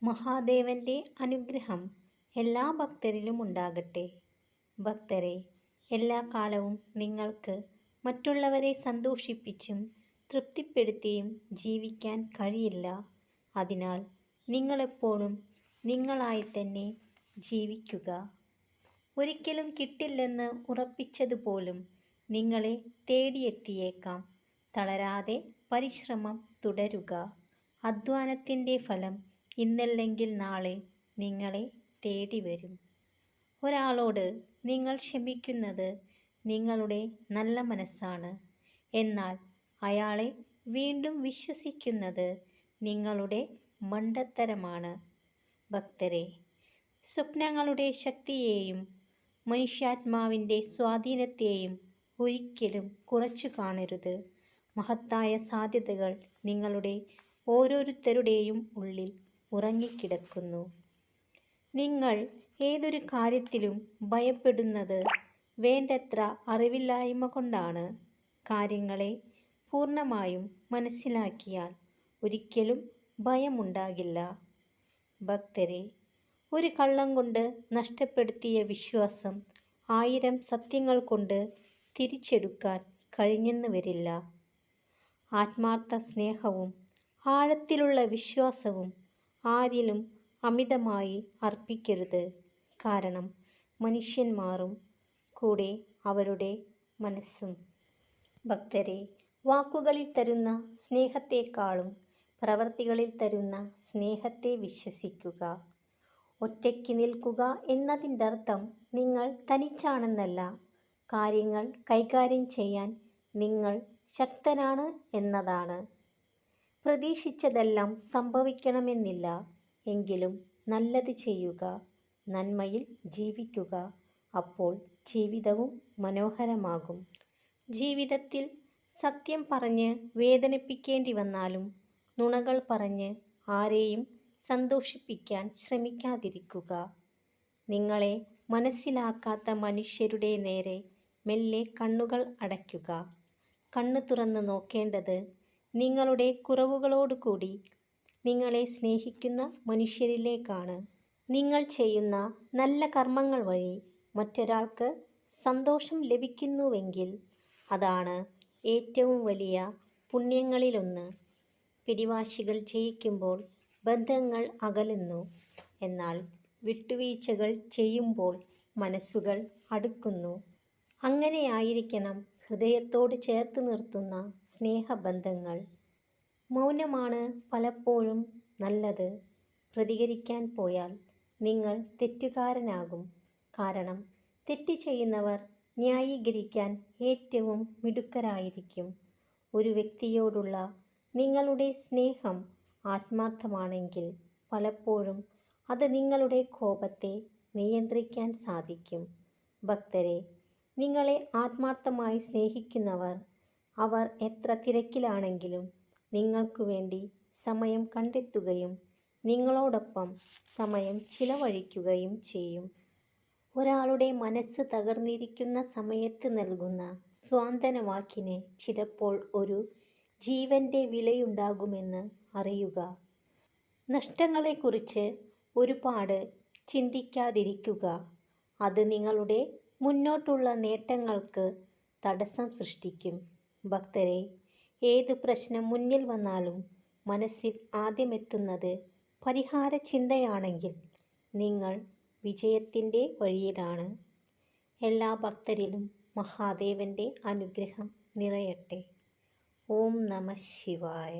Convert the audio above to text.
മഹാദേവന്റെ അനുഗ്രഹം എല്ലാ ഭക്തരിലും ഉണ്ടാകട്ടെ. ഭക്തരെ, എല്ലാ കാലവും നിങ്ങൾക്ക് മറ്റുള്ളവരെ സന്തോഷിപ്പിച്ചും തൃപ്തിപ്പെടുത്തിയും ജീവിക്കാൻ കഴിയില്ല. അതിനാൽ നിങ്ങളെപ്പോഴും നിങ്ങളായി തന്നെ ജീവിക്കുക. ഒരിക്കലും കിട്ടില്ലെന്ന് ഉറപ്പിച്ചതുപോലും നിങ്ങളെ തേടിയെത്തിയേക്കാം. തളരാതെ പരിശ്രമം തുടരുക. അധ്വാനത്തിൻ്റെ ഫലം ഇന്നല്ലെങ്കിൽ നാളെ നിങ്ങളെ തേടി വരും. ഒരാളോട് നിങ്ങൾ ക്ഷമിക്കുന്നത് നിങ്ങളുടെ നല്ല മനസ്സാണ്. എന്നാൽ അയാളെ വീണ്ടും വിശ്വസിക്കുന്നത് നിങ്ങളുടെ മണ്ടത്തരമാണ്. ഭക്തരെ, സ്വപ്നങ്ങളുടെ ശക്തിയെയും മനുഷ്യാത്മാവിൻ്റെ സ്വാധീനത്തെയും ഒരിക്കലും കുറച്ചു കാണരുത്. മഹത്തായ സാധ്യതകൾ നിങ്ങളുടെ ഓരോരുത്തരുടെയും ഉള്ളിൽ ഉറങ്ങിക്കിടക്കുന്നു. നിങ്ങൾ ഏതൊരു കാര്യത്തിലും ഭയപ്പെടുന്നത് വേണ്ടത്ര അറിവില്ലായ്മ കൊണ്ടാണ്. കാര്യങ്ങളെ പൂർണ്ണമായും മനസ്സിലാക്കിയാൽ ഒരിക്കലും ഭയമുണ്ടാകില്ല. ഭക്തരെ, ഒരു കള്ളം കൊണ്ട് നഷ്ടപ്പെടുത്തിയ വിശ്വാസം 1000 സത്യങ്ങൾ കൊണ്ട് തിരിച്ചെടുക്കാൻ കഴിഞ്ഞെന്ന് വരില്ല. ആത്മാർത്ഥ സ്നേഹവും ആഴത്തിലുള്ള വിശ്വാസവും ആരിലും അമിതമായി അർപ്പിക്കരുത്. കാരണം മനുഷ്യൻ മാറും, കൂടെ അവരുടെ മനസ്സും. ഭക്തരെ, വാക്കുകളിൽ തരുന്ന സ്നേഹത്തെക്കാളും പ്രവൃത്തികളിൽ തരുന്ന സ്നേഹത്തെ വിശ്വസിക്കുക. ഒറ്റയ്ക്ക് നിൽക്കുക എന്നതിൻ്റർത്ഥം നിങ്ങൾ തനിച്ചാണെന്നല്ല. കാര്യങ്ങൾ കൈകാര്യം ചെയ്യാൻ നിങ്ങൾ ശക്തനാണ് എന്നതാണ്. പ്രതീക്ഷിച്ചതെല്ലാം സംഭവിക്കണമെന്നില്ല. എങ്കിലും നല്ലത് ചെയ്യുക, നന്മയിൽ ജീവിക്കുക. അപ്പോൾ ജീവിതവും മനോഹരമാകും. ജീവിതത്തിൽ സത്യം പറഞ്ഞ് വേദനിപ്പിക്കേണ്ടി വന്നാലും നുണകൾ പറഞ്ഞ് ആരെയും സന്തോഷിപ്പിക്കാൻ ശ്രമിക്കാതിരിക്കുക. നിങ്ങളെ മനസ്സിലാക്കാത്ത മനുഷ്യരുടെ നേരെ മെല്ലെ കണ്ണുകൾ അടയ്ക്കുക. കണ്ണ് തുറന്ന് നോക്കേണ്ടത് നിങ്ങളുടെ കുറവുകളോടുകൂടി നിങ്ങളെ സ്നേഹിക്കുന്ന മനുഷ്യരിലേക്കാണ്. നിങ്ങൾ ചെയ്യുന്ന നല്ല കർമ്മങ്ങൾ വഴി മറ്റൊരാൾക്ക് സന്തോഷം ലഭിക്കുന്നുവെങ്കിൽ അതാണ് ഏറ്റവും വലിയ പുണ്യങ്ങളിലൊന്ന്. പിടിവാശികൾ ജയിക്കുമ്പോൾ ബന്ധങ്ങൾ അകലുന്നു. എന്നാൽ വിട്ടുവീഴ്ചകൾ ചെയ്യുമ്പോൾ മനസ്സുകൾ അടുക്കുന്നു. അങ്ങനെയായിരിക്കണം ഹൃദയത്തോട് ചേർത്ത് നിർത്തുന്ന സ്നേഹബന്ധങ്ങൾ. മൗനമാണ് പലപ്പോഴും നല്ലത്. പ്രതികരിക്കാൻ പോയാൽ നിങ്ങൾ തെറ്റുകാരനാകും. കാരണം തെറ്റ് ചെയ്യുന്നവർ ന്യായീകരിക്കാൻ ഏറ്റവും മിടുക്കരായിരിക്കും. ഒരു വ്യക്തിയോടുള്ള നിങ്ങളുടെ സ്നേഹം ആത്മാർത്ഥമാണെങ്കിൽ പലപ്പോഴും അത് നിങ്ങളുടെ കോപത്തെ നിയന്ത്രിക്കാൻ സാധിക്കും. ഭക്തരെ, നിങ്ങളെ ആത്മാർത്ഥമായി സ്നേഹിക്കുന്നവർ, അവർ എത്ര തിരക്കിലാണെങ്കിലും നിങ്ങൾക്കു വേണ്ടി സമയം കണ്ടെത്തുകയും നിങ്ങളോടൊപ്പം സമയം ചിലവഴിക്കുകയും ചെയ്യും. ഒരാളുടെ മനസ്സ് തകർന്നിരിക്കുന്ന സമയത്ത് നൽകുന്ന സ്വാന്തനവാക്കിന് ചിലപ്പോൾ ഒരു ജീവൻ്റെ വിലയുണ്ടാകുമെന്ന് അറിയുക. നഷ്ടങ്ങളെക്കുറിച്ച് ഒരുപാട് ചിന്തിക്കാതിരിക്കുക. അത് നിങ്ങളുടെ മുന്നോട്ടുള്ള നേട്ടങ്ങൾക്ക് തടസ്സം സൃഷ്ടിക്കും. ഭക്തരെ, ഏത് പ്രശ്നം മുന്നിൽ വന്നാലും മനസ്സിൽ ആദ്യമെത്തുന്നത് പരിഹാര ചിന്തയാണെങ്കിൽ നിങ്ങൾ വിജയത്തിൻ്റെ വഴിയിലാണ്. എല്ലാ ഭക്തരിലും മഹാദേവന്റെ അനുഗ്രഹം നിറയട്ടെ. ഓം നമഃ ശിവായ.